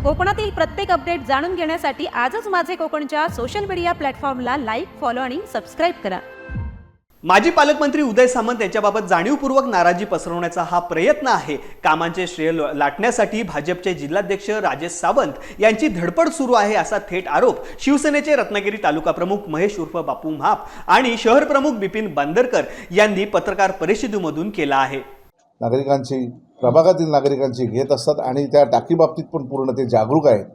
कोकणातील प्रत्येक अपडेट जाणून घेण्यासाठी आजच माझे कोकणच्या सोशल मीडिया प्लॅटफॉर्मला लाईक, फॉलो आणि सबस्क्राईब करा। माजी पालकमंत्री उदय सामंत यांच्याबाबत जाणीवपूर्वक नाराजी पसरवण्याचा हा प्रयत्न आहे। कामांचे श्रेय लाटण्यासाठी भाजपचे जिल्हाध्यक्ष राजेश सावंत यांची धडपड सुरू आहे, असा थेट आरोप शिवसेनेचे रत्नागिरी तालुका प्रमुख महेश उर्फ बापू म्हाप आणि शहर प्रमुख बिपिन बांदरकर यांनी पत्रकार परिषदेमधून केला आहे। नागरिकांची, प्रभागातील नागरिकांची घेत असतात आणि त्या टाकीबाबतीत पण पूर्ण ते जागरूक आहेत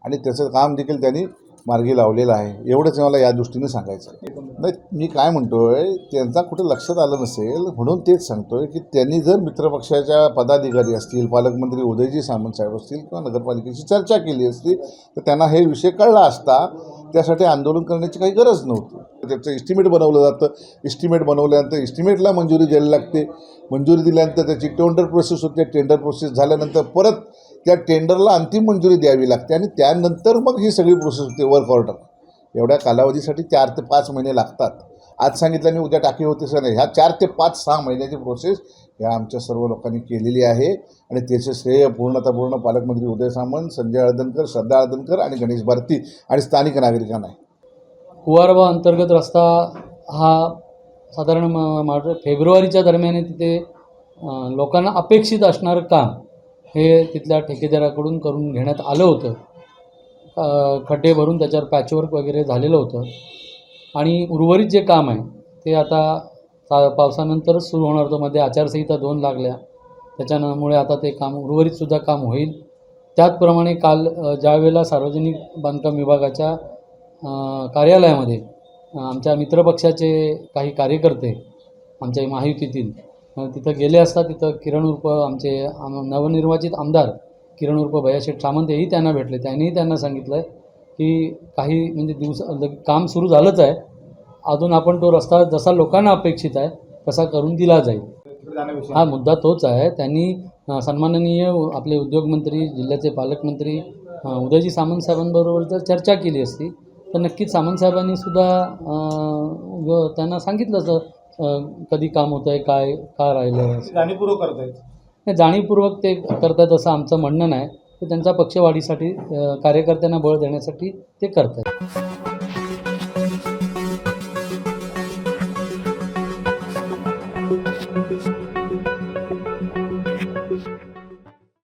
आणि त्याचं काम देखील त्यांनी मार्गी लावलेलं आहे। एवढंच मला या दृष्टीने सांगायचं आहे। नाही, मी काय म्हणतोय, त्यांचा कुठे लक्षात आलं नसेल म्हणून तेच सांगतोय की त्यांनी जर मित्रपक्षाच्या पदाधिकारी असतील, पालकमंत्री उदयजी सामंत साहेब असतील किंवा नगरपालिकेची चर्चा केली असती तर त्यांना हे विषय कळला असता। त्यासाठी आंदोलन करण्याची काही गरज नव्हती। त्याचं इस्टिमेट बनवलं जातं, इस्टिमेट बनवल्यानंतर इस्टिमेटला मंजुरी द्यायला लागते, मंजुरी दिल्यानंतर त्याची टेंडर प्रोसेस होते, टेंडर प्रोसेस झाल्यानंतर परत त्या टेंडरला अंतिम मंजुरी द्यावी लागते आणि त्यानंतर मग ही सगळी प्रोसेस होते वर्क ऑर्डर। एवढ्या कालावधीसाठी 4 ते 5 महिने लागतात। आज सांगितलं आणि उद्या टाकी होते सर नाही, ह्या 4 ते 5-6 महिन्याची प्रोसेस ह्या आमच्या सर्व लोकांनी केलेली आहे आणि त्याचे श्रेय पूर्ण पालकमंत्री उदय सामंत, संजय अळदनकर, श्रद्धा अळदनकर आणि गणेश भारती आणि स्थानिक नागरिकांना आहे। कुवारबा अंतर्गत रस्ता हा साधारण फेब्रुवारीच्या दरम्यान तिथे लोकांना अपेक्षित असणारं काम हे तिथल्या ठेकेदाराकडून करून घेण्यात आलं होतं। खड्डे भरून त्याच्यावर पॅचवर्क वगैरे झालेलं होतं आणि उर्वरित जे काम आहे ते आता पावसानंतरच सुरू होणार होतं। मध्ये आचारसंहिता 2 लागल्या, त्याच्यामुळे आता ते काम उर्वरितसुद्धा काम होईल। त्याचप्रमाणे काल ज्यावेळेला सार्वजनिक बांधकाम विभागाच्या कार्यालयामध्ये आमच्या मित्रपक्षाचे काही कार्यकर्ते आमच्या महायुतीतील तिथं गेले असता तिथं किरण उर्फ आमचे नवनिर्वाचित आमदार किरण उर्फ भैयाशेठ सामंत हेही त्यांना भेटले। त्यांनीही त्यांना सांगितलं आहे की काही म्हणजे काम सुरू झालंच आहे, अजून आपण तो रस्ता जसा लोकांना अपेक्षित आहे तसा करून दिला जाईल। हा मुद्दा तोच आहे। त्यांनी सन्माननीय आपले उद्योगमंत्री, जिल्ह्याचे पालकमंत्री उदयजी सामंत साहेबांबरोबर जर चर्चा केली असती तर नक्कीच सामंत साहेबांनी सुद्धा त्यांना सांगितलं असतं कधी काम होतं आहे, काय का राहिलं। जाणीवपूर्वक करतायत, जाणीवपूर्वक ते करतात असं आमचं म्हणणं नाही, ते त्यांच्या पक्षवाढीसाठी कार्यकर्त्यांना बळ देण्यासाठी ते करतात।